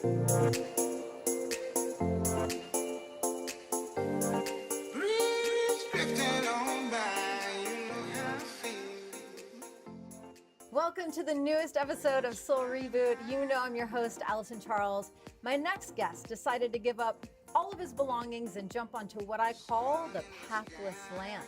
Welcome to the newest episode of Soul Reboot. You know I'm your host, Alyson Charles. My next guest decided to give up all of his belongings and jump onto what I call the pathless land.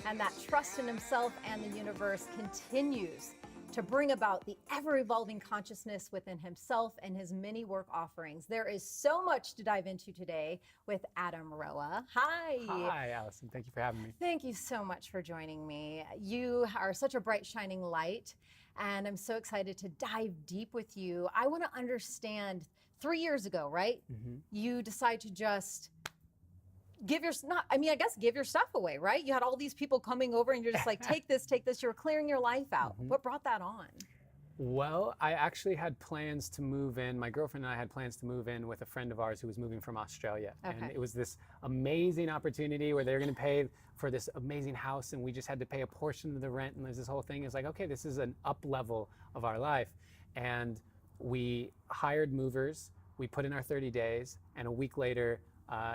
And that trust in himself and the universe continues to bring about the ever-evolving consciousness within himself and his many work offerings. There is so much to dive into today with Adam Roa. Hi. Hi, Alyson. Thank you for having me. Thank you so much for joining me. You are such a bright, shining light, and I'm so excited to dive deep with you. I want to understand, 3 years ago, right? Mm-hmm. You decide to just give your stuff away, right? You had all these people coming over and you're just like, take this. You were clearing your life out. Mm-hmm. What brought that on? Well, I actually had plans to move in. My girlfriend and I had plans to move in with a friend of ours who was moving from Australia. Okay. And it was this amazing opportunity where they were going to pay for this amazing house and we just had to pay a portion of the rent. And there's this whole thing. It's like, okay, this is an up level of our life. And we hired movers. We put in our 30 days and a week later,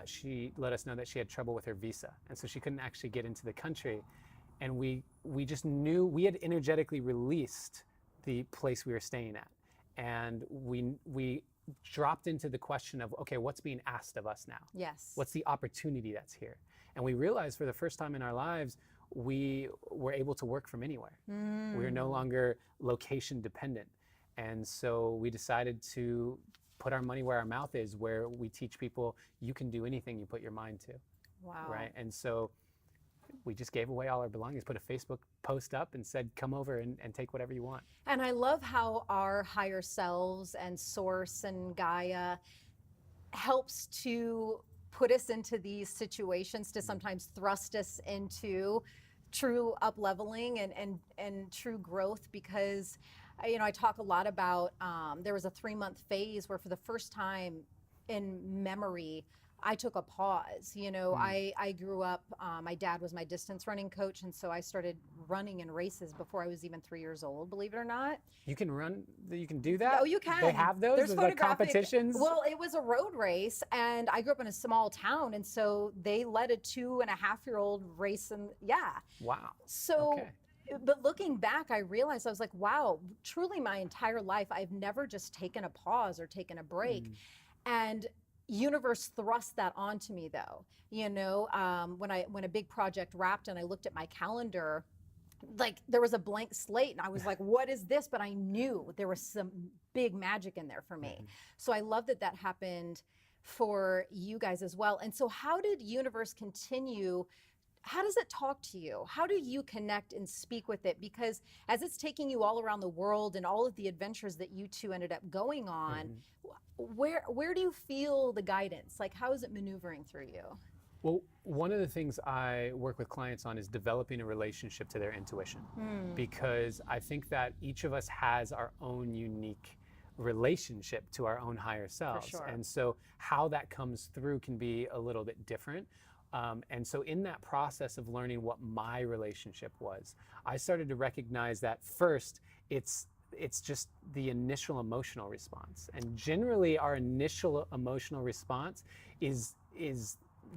she let us know that she had trouble with her visa. And so she couldn't actually get into the country. And we just knew, we had energetically released the place we were staying at. And we dropped into the question of, okay, what's being asked of us now? Yes. What's the opportunity that's here? And we realized for the first time in our lives, we were able to work from anywhere. We were no longer location dependent. And so we decided to put our money where our mouth is, where we teach people you can do anything you put your mind to. Wow. Right? And so we just gave away all our belongings, put a Facebook post up and said, come over and take whatever you want. And I love how our higher selves and Source and Gaia helps to put us into these situations to sometimes thrust us into true up-leveling and true growth, because I talk a lot about there was a 3-month phase where for the first time in memory I took a pause. I grew up, my dad was my distance running coach, and so I started running in races before I was even 3 years old, believe it or not. You can do that? Oh, you can. They have those? There's like competitions? Well, it was a road race, and I grew up in a small town, and so they let a 2.5-year-old race, and yeah. Wow. So. Okay. But looking back, I realized, I was like, wow, truly my entire life, I've never just taken a pause or taken a break. And universe thrust that onto me though. When a big project wrapped and I looked at my calendar, like there was a blank slate and I was like, what is this? But I knew there was some big magic in there for me. So I love that happened for you guys as well. And so how did universe continue? How does it talk to you? How do you connect and speak with it? Because as it's taking you all around the world and all of the adventures that you two ended up going on, where do you feel the guidance? Like, how is it maneuvering through you? Well, one of the things I work with clients on is developing a relationship to their intuition. Because I think that each of us has our own unique relationship to our own higher selves. For sure. And so how that comes through can be a little bit different. And so in that process of learning what my relationship was, I started to recognize that first, it's just the initial emotional response. And generally our initial emotional response is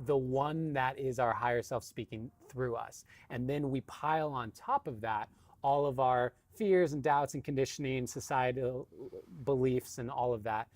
the one that is our higher self speaking through us. And then we pile on top of that all of our fears and doubts and conditioning, societal beliefs and all of that.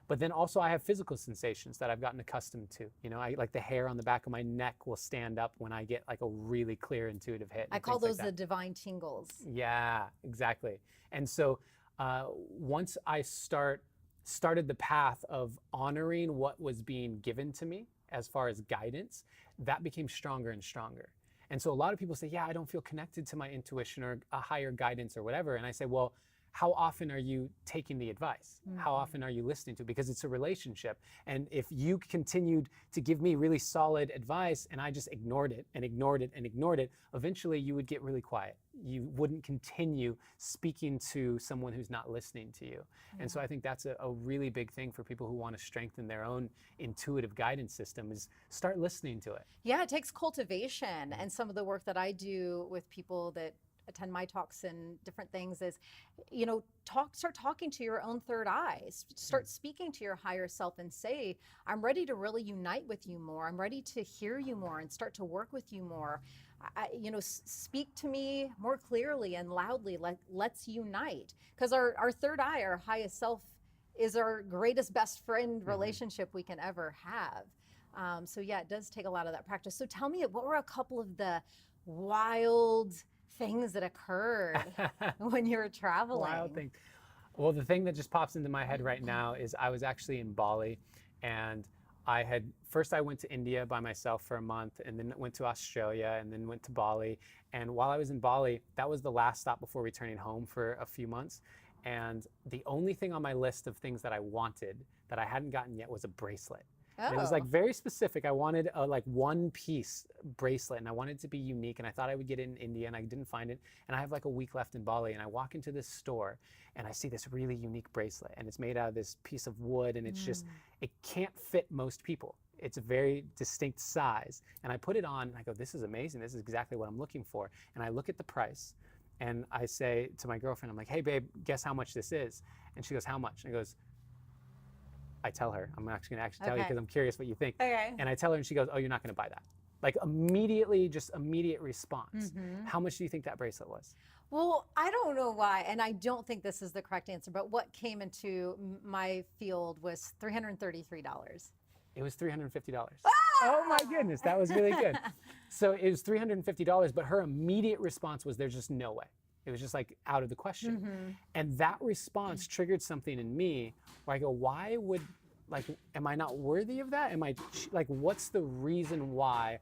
But then also I have physical sensations that I've gotten accustomed to. I like the hair on the back of my neck will stand up when I get like a really clear intuitive hit. I call those the divine tingles. Yeah, exactly. And so once I started the path of honoring what was being given to me as far as guidance, that became stronger and stronger. And so a lot of people say, yeah, I don't feel connected to my intuition or a higher guidance or whatever. And I say, well, how often are you taking the advice? How often are you listening to it? Because it's a relationship. And if you continued to give me really solid advice and I just ignored it and ignored it and ignored it, eventually you would get really quiet. You wouldn't continue speaking to someone who's not listening to you. And so I think that's a really big thing for people who want to strengthen their own intuitive guidance system is start listening to it. Yeah, it takes cultivation. And some of the work that I do with people that attend my talks and different things is, start talking to your own third eyes, start speaking to your higher self and say, I'm ready to really unite with you more. I'm ready to hear you more and start to work with you more. Speak to me more clearly and loudly. Let's unite. Because our third eye, our highest self, is our greatest best friend relationship we can ever have. So yeah, it does take a lot of that practice. So tell me, what were a couple of the wild things that occurred when you were traveling? Wild things. Well, the thing that just pops into my head right now is I was actually in Bali, and I went to India by myself for a month, and then went to Australia, and then went to Bali. And while I was in Bali, that was the last stop before returning home for a few months. And the only thing on my list of things that I wanted that I hadn't gotten yet was a bracelet. And it was like very specific. I wanted a like one piece bracelet, and I wanted it to be unique, and I thought I would get it in India, and I didn't find it. And I have like a week left in Bali, and I walk into this store and I see this really unique bracelet, and it's made out of this piece of wood, and it's just, it can't fit most people. It's a very distinct size. And I put it on and I go, this is amazing. This is exactly what I'm looking for. And I look at the price and I say to my girlfriend, I'm like, hey babe, guess how much this is? And she goes, how much? And I goes, I tell her, I'm actually gonna tell you because I'm curious what you think. Okay. And I tell her and she goes, oh, you're not gonna buy that. Like immediately, just immediate response. How much do you think that bracelet was? Well, I don't know why, and I don't think this is the correct answer, but what came into my field was $333. It was $350. Oh my goodness, that was really good. So it was $350, but her immediate response was, there's just no way. It was just like out of the question. And that response triggered something in me where I go, why would, like, am I not worthy of that? What's the reason why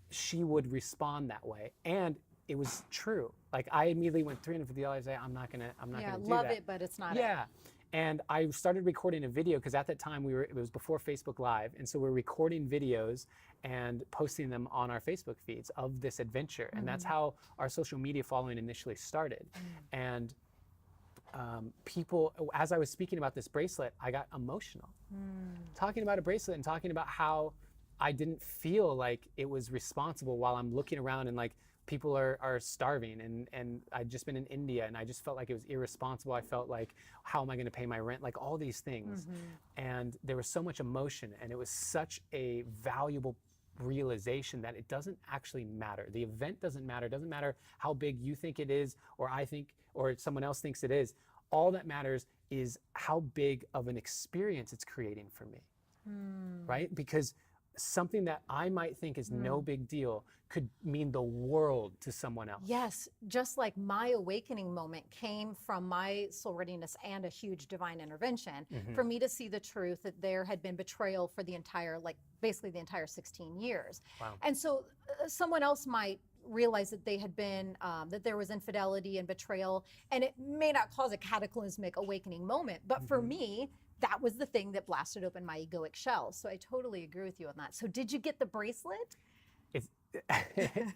she would respond that way? And it was true. Like I immediately went $350. I'm not gonna do that. Love it, but it's not. Yeah. And I started recording a video because at that time it was before Facebook Live. And so we're recording videos and posting them on our Facebook feeds of this adventure. And that's how our social media following initially started. And people, as I was speaking about this bracelet, I got emotional. Talking about a bracelet and talking about how I didn't feel like it was responsible while I'm looking around and like, people are starving, and I'd just been in India and I just felt like it was irresponsible. I felt like, how am I gonna pay my rent? Like all these things. And there was so much emotion, and it was such a valuable realization that it doesn't actually matter. The event doesn't matter. It doesn't matter how big you think it is, or I think, or someone else thinks it is. All that matters is how big of an experience it's creating for me, right? Because something that I might think is no big deal could mean the world to someone else. Yes, just like my awakening moment came from my soul readiness and a huge divine intervention for me to see the truth that there had been betrayal for the entire, basically the entire 16 years. Wow. And so someone else might realize that they had been, that there was infidelity and betrayal, and it may not cause a cataclysmic awakening moment, but for me, that was the thing that blasted open my egoic shell. So I totally agree with you on that. So did you get the bracelet?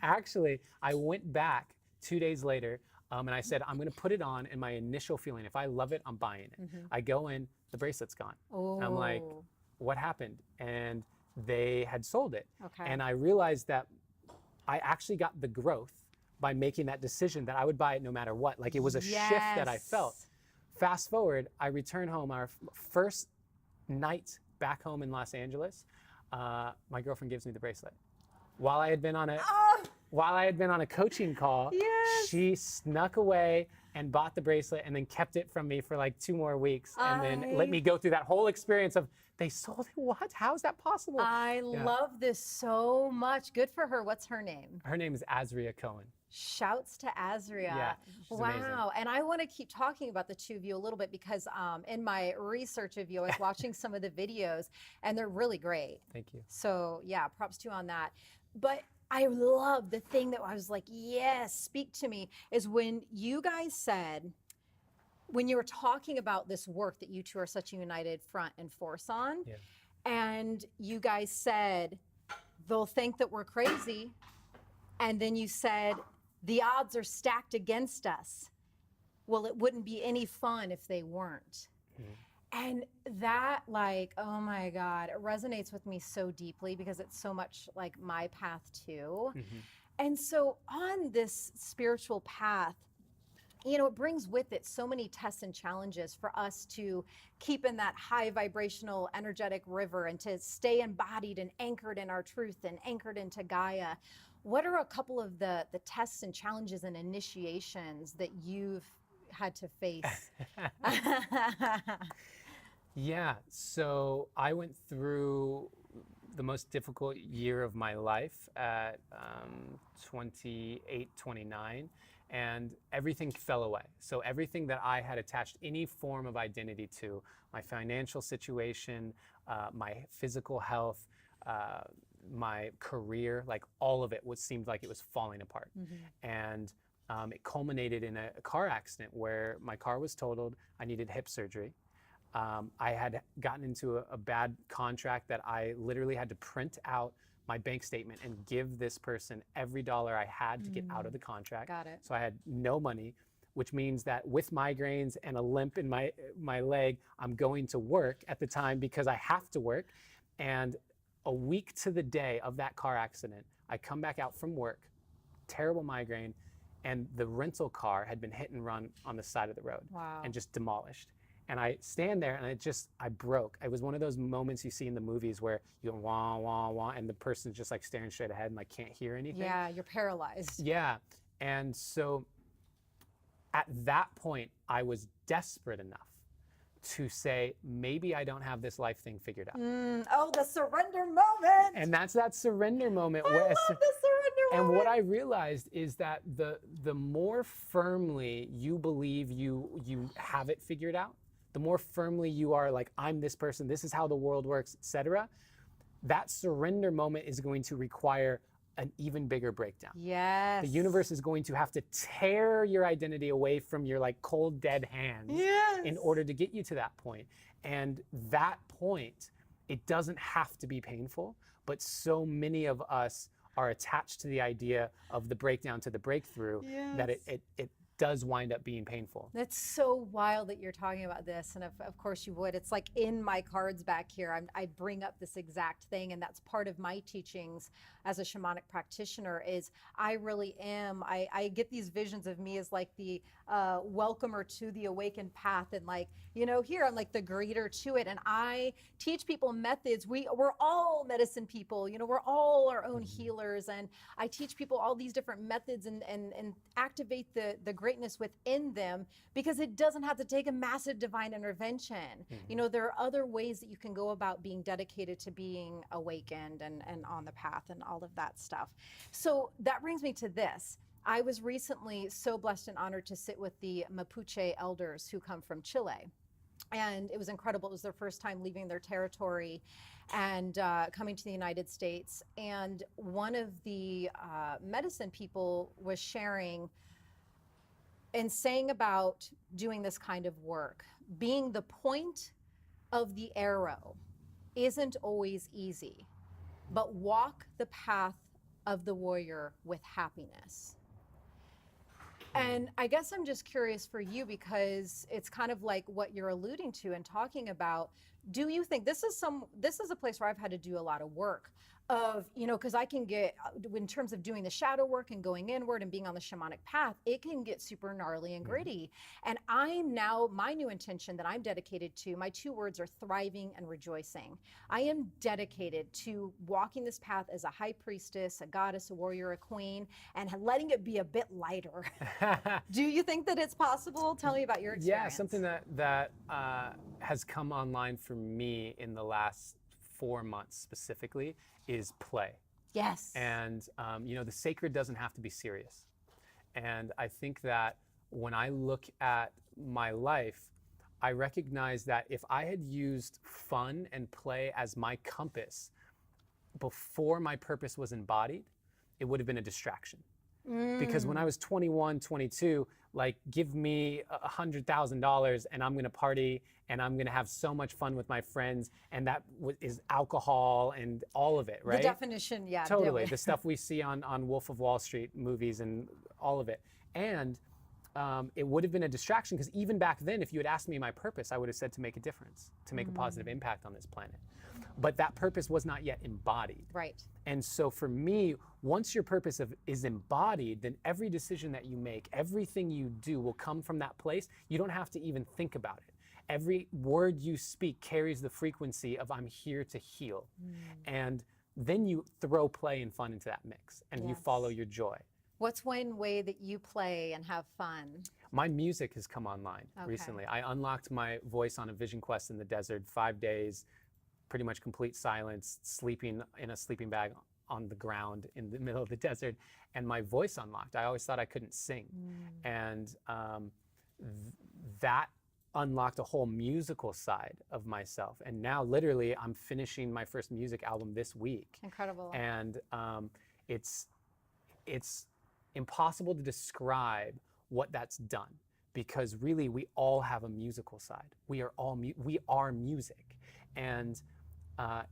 Actually, I went back 2 days later and I said, I'm going to put it on, and my initial feeling, if I love it, I'm buying it. I go in, the bracelet's gone. And I'm like, what happened? And they had sold it. And I realized that I actually got the growth by making that decision that I would buy it no matter what. Like it was a shift that I felt. Fast forward, I return home, our first night back home in Los Angeles, my girlfriend gives me the bracelet. While I had been on a coaching call, she snuck away and bought the bracelet and then kept it from me for like 2 more weeks and then let me go through that whole experience of, they sold it? What? How is that possible? I love this so much. Good for her. What's her name? Her name is Azria Cohen. Shouts to Azria. Yeah, she's amazing. And I want to keep talking about the two of you a little bit because in my research of you, I was watching some of the videos and they're really great. Thank you. So yeah, props to you on that. But I love the thing that I was like, yes, speak to me, is when you guys said, when you were talking about this work that you two are such a united front and force on, and you guys said, they'll think that we're crazy. And then you said, the odds are stacked against us. Well, it wouldn't be any fun if they weren't. And that, like, oh my God, it resonates with me so deeply because it's so much like my path too. And so on this spiritual path, you know, it brings with it so many tests and challenges for us to keep in that high vibrational energetic river and to stay embodied and anchored in our truth and anchored into Gaia. What are a couple of the tests and challenges and initiations that you've had to face? Yeah, so I went through the most difficult year of my life at 28, 29, and everything fell away. So everything that I had attached any form of identity to, my financial situation, my physical health, my career, like all of it seemed like it was falling apart. And it culminated in a car accident where my car was totaled. I needed hip surgery. I had gotten into a bad contract that I literally had to print out my bank statement and give this person every dollar I had to get out of the contract. Got it. So I had no money, which means that with migraines and a limp in my leg, I'm going to work at the time because I have to work. And a week to the day of that car accident, I come back out from work, terrible migraine, and the rental car had been hit and run on the side of the road. Wow. And just demolished. And I stand there and I broke. It was one of those moments you see in the movies where you go wah, wah, wah, and the person's just like staring straight ahead and like can't hear anything. Yeah, you're paralyzed. Yeah. And so at that point, I was desperate enough to say, maybe I don't have this life thing figured out. Oh, the surrender moment. And that's that surrender moment. I love the surrender moment. And what I realized is that the more firmly you believe you have it figured out, the more firmly you are like, I'm this person, this is how the world works, etc., that surrender moment is going to require an even bigger breakdown. Yes. The universe is going to have to tear your identity away from your like cold, dead hands in order to get you to that point. And that point, it doesn't have to be painful, but so many of us are attached to the idea of the breakdown to the breakthrough that it does wind up being painful. That's so wild that you're talking about this, and of course you would. It's like in my cards back here, I bring up this exact thing, and that's part of my teachings as a shamanic practitioner is I really am, I get these visions of me as like the welcomer to the awakened path, and like, you know, here I'm like the greeter to it, and I teach people methods. We're all medicine people, you know, we're all our own healers, and I teach people all these different methods and activate the greatness within them, because it doesn't have to take a massive divine intervention. You know, there are other ways that you can go about being dedicated to being awakened and on the path and all of that stuff. So that brings me to this. I was recently so blessed and honored to sit with the Mapuche elders who come from Chile. And it was incredible. It was their first time leaving their territory and coming to the United States. And one of the medicine people was sharing and saying about doing this kind of work, being the point of the arrow isn't always easy, but walk the path of the warrior with happiness. And I guess I'm just curious for you, because it's kind of like what you're alluding to and talking about. Do you think this is a place where I've had to do a lot of work of, you know, because I can get, in terms of doing the shadow work and going inward and being on the shamanic path, it can get super gnarly and gritty. And I'm now, my new intention that I'm dedicated to, my two words are thriving and rejoicing. I am dedicated to walking this path as a high priestess, a goddess, a warrior, a queen, and letting it be a bit lighter. Do you think that it's possible? Tell me about your experience. Yeah, something that has come online for me in the last 4 months specifically is play. Yes. And you know, the sacred doesn't have to be serious. And I think that when I look at my life, I recognize that if I had used fun and play as my compass before my purpose was embodied, it would have been a distraction. Because when I was 21, 22, like, give me $100,000 and I'm gonna party and I'm gonna have so much fun with my friends, and that is alcohol and all of it, right? The definition, yeah. Totally, the stuff we see on Wolf of Wall Street movies and all of it. And it would have been a distraction, because even back then, if you had asked me my purpose, I would have said to make a difference, to make a positive impact on this planet. But that purpose was not yet embodied. Right. And so for me, once your purpose is embodied, then every decision that you make, everything you do will come from that place. You don't have to even think about it. Every word you speak carries the frequency of I'm here to heal. And then you throw play and fun into that mix, and you follow your joy. What's one way that you play and have fun? My music has come online recently. I unlocked my voice on a vision quest in the desert, 5 days, pretty much complete silence, sleeping in a sleeping bag on the ground in the middle of the desert, and my voice unlocked. I always thought I couldn't sing. And that unlocked a whole musical side of myself. And now literally I'm finishing my first music album this week. Incredible. And it's impossible to describe what that's done, because really we all have a musical side. We are music. And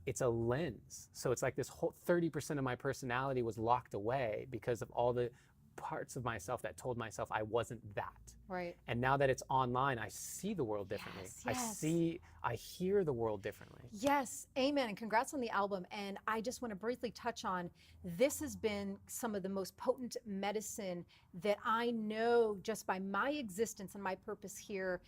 it's a lens. So it's like this whole 30% of my personality was locked away because of all the parts of myself that told myself I wasn't that. Right. And now that it's online, I see the world differently. I hear the world differently. Yes, amen, and congrats on the album. And I just want to briefly touch on, this has been some of the most potent medicine that I know just by my existence and my purpose here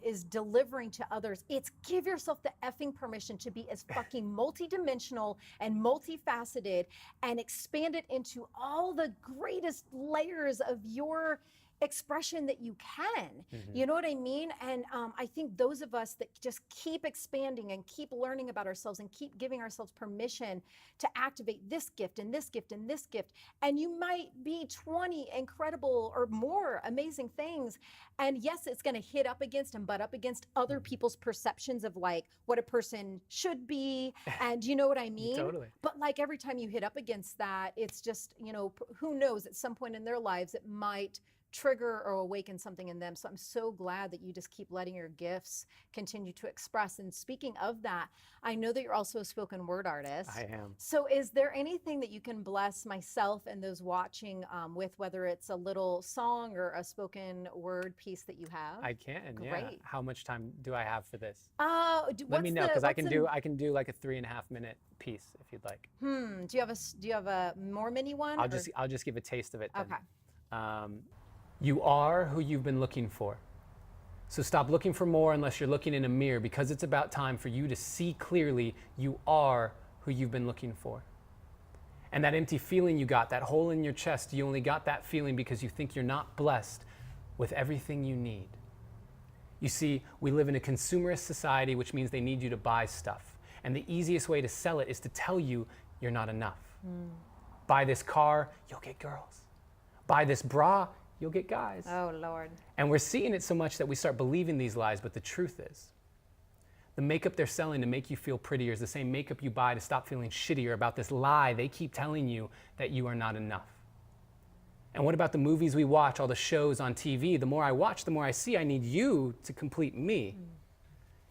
is delivering to others. It's give yourself the effing permission to be as fucking multidimensional and multifaceted, and expand it into all the greatest layers of your expression that you can. You know what I mean? And I think those of us that just keep expanding and keep learning about ourselves and keep giving ourselves permission to activate this gift and this gift and this gift, and you might be 20 incredible or more amazing things, and yes, it's going to hit up against and butt up against other people's perceptions of like what a person should be, and you know what I mean? Totally. But like every time you hit up against that, it's just, you know, who knows, at some point in their lives it might trigger or awaken something in them. So I'm so glad that you just keep letting your gifts continue to express. And speaking of that, I know that you're also a spoken word artist. I am. So is there anything that you can bless myself and those watching with, whether it's a little song or a spoken word piece that you have? I can. Great. Yeah. How much time do I have for this? Let me know, because I can do like a 3.5-minute piece if you'd like. Do you have a more mini one? I'll just give a taste of it then. Okay. You are who you've been looking for. So stop looking for more unless you're looking in a mirror, because it's about time for you to see clearly you are who you've been looking for. And that empty feeling you got, that hole in your chest, you only got that feeling because you think you're not blessed with everything you need. You see, we live in a consumerist society, which means they need you to buy stuff. And the easiest way to sell it is to tell you you're not enough. Buy this car, you'll get girls. Buy this bra, you'll get guys. Oh, Lord. And we're seeing it so much that we start believing these lies, but the truth is, the makeup they're selling to make you feel prettier is the same makeup you buy to stop feeling shittier about this lie they keep telling you that you are not enough. And what about the movies we watch, all the shows on TV? The more I watch, the more I see I need you to complete me.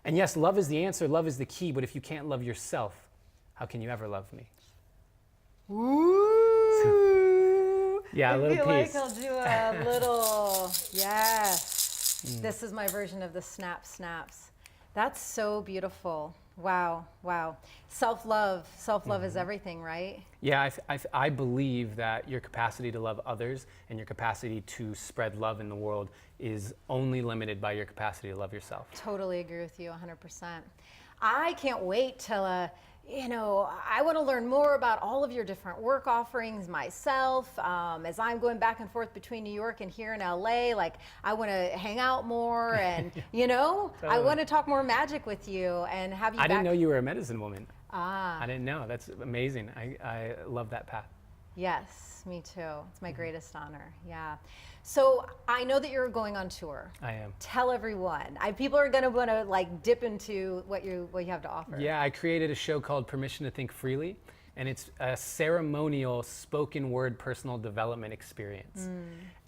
And yes, love is the answer, love is the key, but if you can't love yourself, how can you ever love me? Yeah, a little piece. I feel like I'll do a little, yes. This is my version of the snap snaps. That's so beautiful. Wow, wow. Self-love is everything, right? Yeah, I believe that your capacity to love others and your capacity to spread love in the world is only limited by your capacity to love yourself. Totally agree with you 100%. I can't wait till you know, I want to learn more about all of your different work offerings myself. As I'm going back and forth between New York and here in LA, like I want to hang out more, and you know, I want to talk more magic with you and have you. I didn't know you were a medicine woman. Ah. I didn't know. That's amazing. I love that path. Yes, me too. It's my greatest honor. Yeah. So I know that you're going on tour. I am. Tell everyone. People are going to want to like dip into what you have to offer. Yeah, I created a show called Permission to Think Freely, and it's a ceremonial spoken word personal development experience.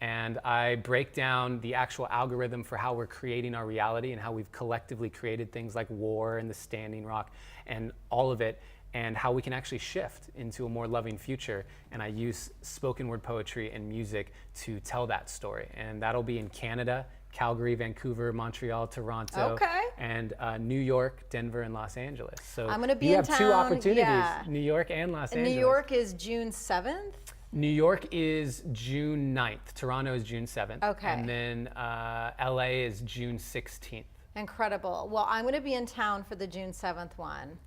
And I break down the actual algorithm for how we're creating our reality and how we've collectively created things like war and the Standing Rock and all of it. and how we can actually shift into a more loving future. And I use spoken word poetry and music to tell that story. And that'll be in Canada, Calgary, Vancouver, Montreal, Toronto, Okay. and New York, Denver, and Los Angeles. So I'm gonna be you in have two town, opportunities, yeah. New York and Los Angeles. New York is June 7th. New York is June 9th. Toronto is June 7th. Okay. And then LA is June 16th. Incredible. Well, I'm going to be in town for the June 7th one.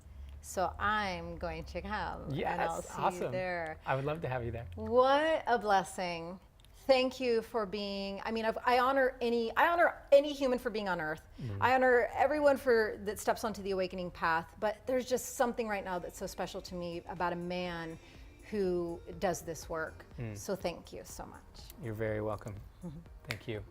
So I'm going to come. Yes, and I'll see awesome. you there. I would love to have you there. What a blessing. Thank you for being, I mean, I honor any human for being on earth. I honor everyone that steps onto the awakening path, but there's just something right now that's so special to me about a man who does this work. So thank you so much. You're very welcome. Thank you.